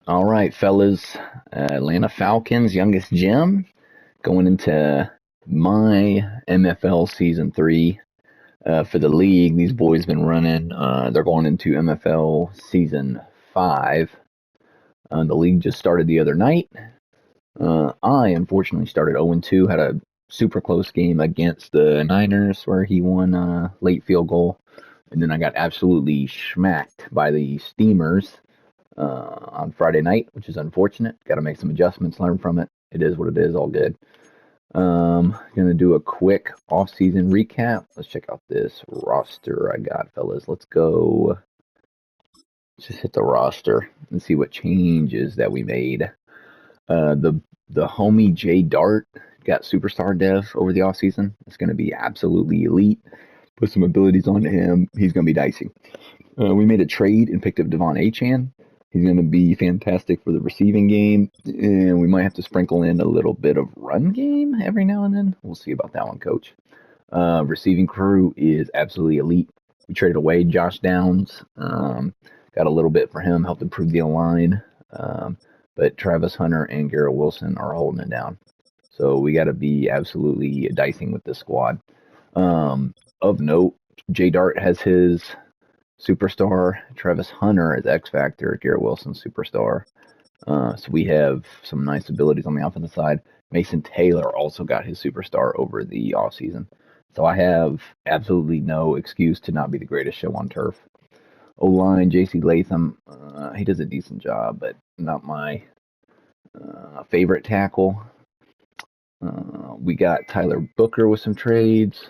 All right, fellas. Atlanta Falcons, youngest Jim, going into my MFL season three for the league. These boys been running. They're going into MFL season five. The league just started the other night. I unfortunately started 0-2. Had a super close game against the Niners where he won a late field goal, and then I got absolutely smacked by the Steamers on Friday night, which is unfortunate. Got to make some adjustments, learn from it. It is what it is, all good. Gonna do a quick off-season recap. Let's check out this roster I got, fellas. Let's go. Let's just hit the roster and see what changes that we made. The homie Jay Dart got superstar dev over the offseason. It's gonna be absolutely elite. Put some abilities on him. He's gonna be dicey. We made a trade and picked up Devon Achan. He's going to be fantastic for the receiving game, and we might have to sprinkle in a little bit of run game every now and then. We'll see about that one, Coach. Receiving crew is absolutely elite. We traded away Josh Downs, got a little bit for him, helped improve the line, but Travis Hunter and Garrett Wilson are holding it down. So we got to be absolutely dicing with this squad. Of note, Jay Dart has his superstar. Travis Hunter is X Factor. Garrett Wilson superstar. So we have some nice abilities on the offensive side. Mason Taylor also got his superstar over the offseason. So I have absolutely no excuse to not be the greatest show on turf. O line, JC Latham, he does a decent job, but not my favorite tackle. We got Tyler Booker with some trades.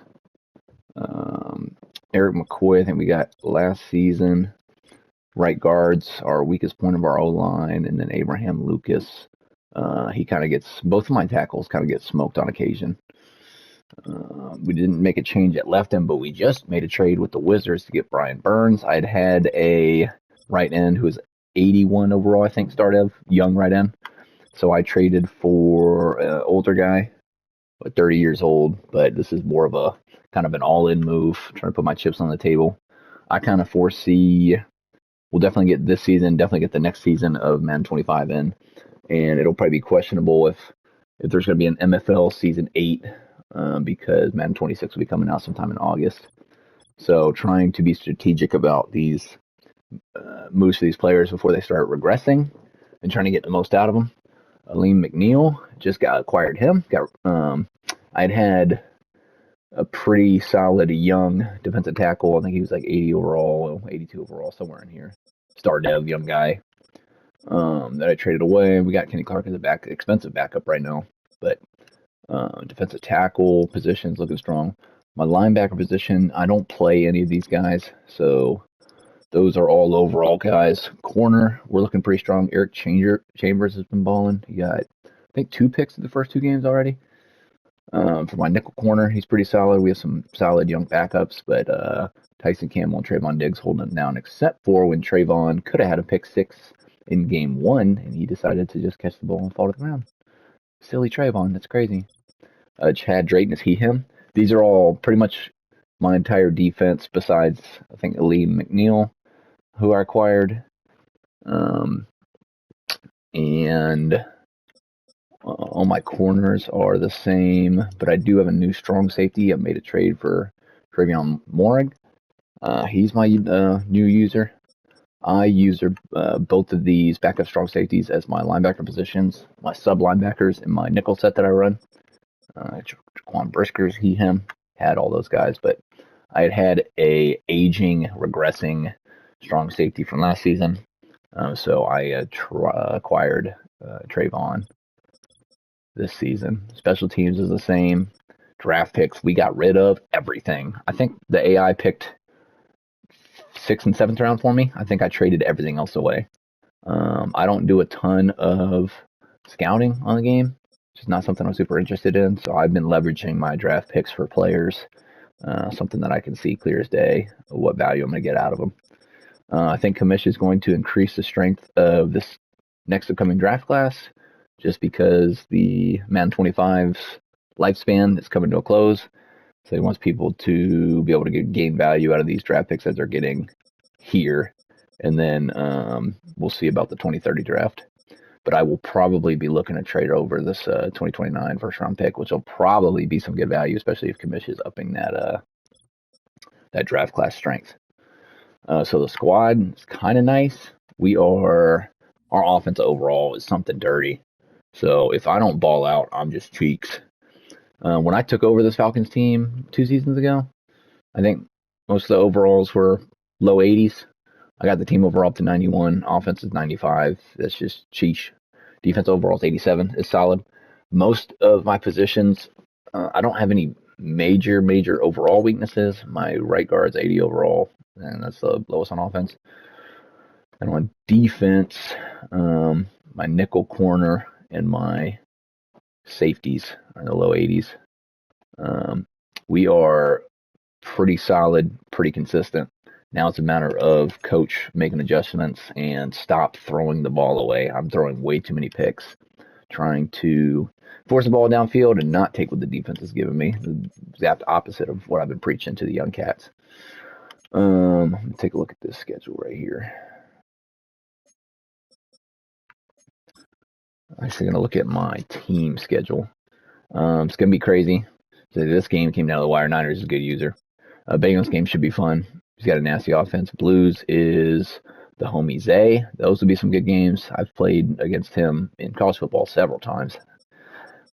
Eric McCoy, I think we got last season. Right guards, our weakest point of our O line, and then Abraham Lucas. He kind of gets both of my tackles kind of get smoked on occasion. We didn't make a change at left end, but we just made a trade with the Wizards to get Brian Burns. I'd had a right end who was 81 overall, I think, start of young right end. So I traded for an older guy, 30 years old, but this is more of a kind of an all-in move, trying to put my chips on the table. I kind of foresee we'll definitely get this season, definitely get the next season of Madden 25 in, and it'll probably be questionable if there's going to be an MFL season 8 because Madden 26 will be coming out sometime in August. So trying to be strategic about these moves for these players before they start regressing and trying to get the most out of them. Aleem McNeil just got acquired him. I'd had a pretty solid young defensive tackle. I think he was like 80 overall, 82 overall, somewhere in here. Star dev, young guy. That I traded away. We got Kenny Clark as a expensive backup right now, but defensive tackle position's looking strong. My linebacker position, I don't play any of these guys, so those are all overall guys. Corner, we're looking pretty strong. Eric Chambers has been balling. He got, I think, 2 picks in the first 2 games already. For my nickel corner, he's pretty solid. We have some solid young backups, but Tyson Campbell and Trayvon Diggs holding it down, except for when Trayvon could have had a pick 6 in game 1, and he decided to just catch the ball and fall to the ground. Silly Trayvon, that's crazy. Chad Drayton is him. These are all pretty much my entire defense, besides I think Lee McNeil, who I acquired, and all my corners are the same, but I do have a new strong safety. I made a trade for Travion Morig. He's my new user. I use both of these backup strong safeties as my linebacker positions, my sub linebackers in my nickel set that I run. Jaquan Brisker's him, had all those guys, but I had a aging, regressing strong safety from last season, so I acquired Trayvon this season. Special teams is the same. Draft picks, we got rid of everything. I think the AI picked 6th and 7th round for me. I think I traded everything else away. I don't do a ton of scouting on the game. It's just not something I'm super interested in. So I've been leveraging my draft picks for players, something that I can see clear as day what value I'm going to get out of them. I think Commish is going to increase the strength of this next upcoming draft class just because the Madden 25's lifespan is coming to a close. So he wants people to be able to gain value out of these draft picks as they're getting here And then we'll see about the 2030 draft. But I will probably be looking to trade over this 2029 first round pick, which will probably be some good value, especially if Kamish is upping that draft class strength. So the squad is kind of nice. Our offense overall is something dirty. So if I don't ball out, I'm just cheeks. When I took over this Falcons team 2 seasons ago, I think most of the overalls were low 80s. I got the team overall up to 91. Offense is 95. That's just cheesh. Defense overall is 87. It's solid. Most of my positions, I don't have any major overall weaknesses. My right guard's 80 overall, and that's the lowest on offense. And on defense, my nickel corner and my safeties are in the low 80s. We are pretty solid, pretty consistent. Now it's a matter of coach making adjustments and stop throwing the ball away. I'm throwing way too many picks, trying to force the ball downfield and not take what the defense is giving me. The exact opposite of what I've been preaching to the young cats. Let me take a look at this schedule right here. I'm actually going to look at my team schedule. It's going to be crazy. So this game came down to the wire. Niners is a good user. Bengals game should be fun. He's got a nasty offense. Blues is the homie Zay. Those would be some good games. I've played against him in college football several times.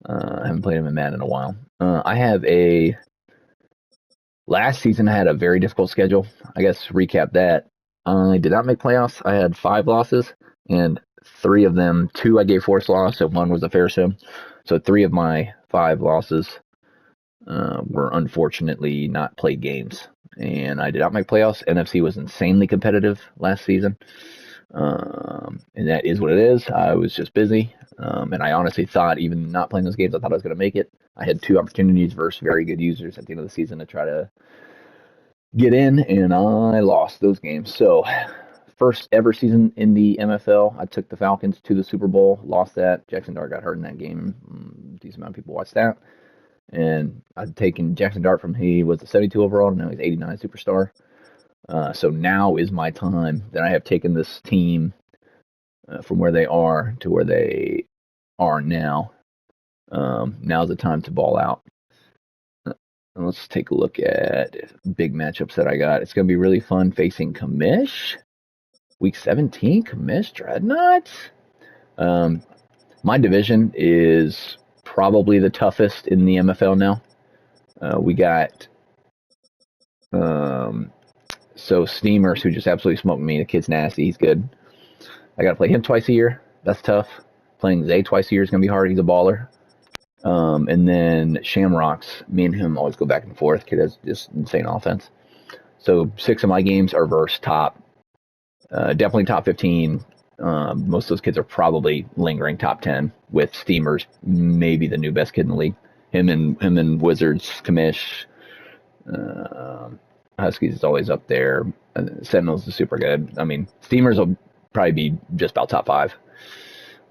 I haven't played him in Madden in a while. Last season I had a very difficult schedule. I guess recap that. I did not make playoffs. I had 5 losses, and 3 of them, 2 I gave forced loss, and 1 was a fair sim. So 3 of my 5 losses were unfortunately not played games. And I did not make playoffs. NFC was insanely competitive last season. And that is what it is. I was just busy. And I honestly thought, even not playing those games, I thought I was going to make it. I had 2 opportunities versus very good users at the end of the season to try to get in, and I lost those games. So, first ever season in the MFL, I took the Falcons to the Super Bowl, lost that. Jackson Dart got hurt in that game. Decent amount of people watched that. And I've taken Jackson Dart from he was a 72 overall, and now he's 89 superstar. So now is my time that I have taken this team from where they are to where they are now. Now's the time to ball out. Let's take a look at big matchups that I got. It's going to be really fun facing Kamish. Week 17, Kamish Dreadnought. My division is probably the toughest in the MFL now. We got Steamers, who just absolutely smoked me. The kid's nasty. He's good. I got to play him twice a year. That's tough. Playing Zay twice a year is going to be hard. He's a baller. And then Shamrocks, me and him always go back and forth. Kid has just insane offense. So 6 of my games are versus definitely top 15. Most of those kids are probably lingering top 10, with Steamers maybe the new best kid in the league. Him and Wizards, Kamish, Huskies is always up there. Sentinels is super good. I mean, Steamers will probably be just about top 5.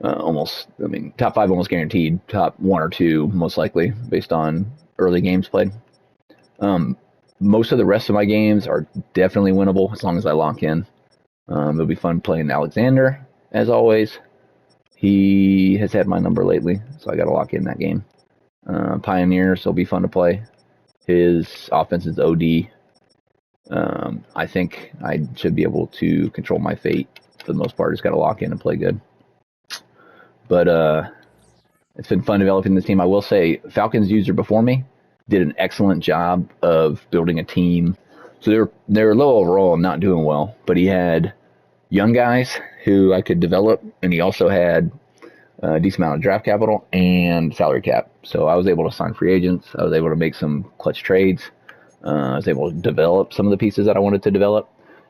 Top 5 almost guaranteed. Top 1 or 2 most likely, based on early games played. Most of the rest of my games are definitely winnable as long as I lock in. It'll be fun playing Alexander, as always. He has had my number lately, so I got to lock in that game. Pioneers will be fun to play. His offense is OD. I think I should be able to control my fate for the most part. Just got to lock in and play good. But it's been fun developing this team. I will say, Falcons user before me did an excellent job of building a team. So they were low overall and not doing well, but he had young guys who I could develop, and he also had a decent amount of draft capital and salary cap. So I was able to sign free agents. I was able to make some clutch trades. I was able to develop some of the pieces that I wanted to develop,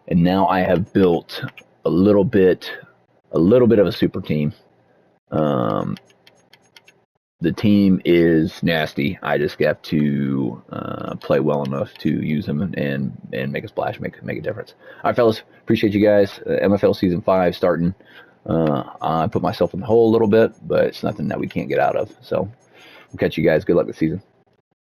and now I have built a little bit of a super team. The team is nasty. I just have to play well enough to use them and make a splash, make a difference. All right, fellas, appreciate you guys. MFL Season 5 starting. I put myself in the hole a little bit, but it's nothing that we can't get out of. So we'll catch you guys. Good luck this season.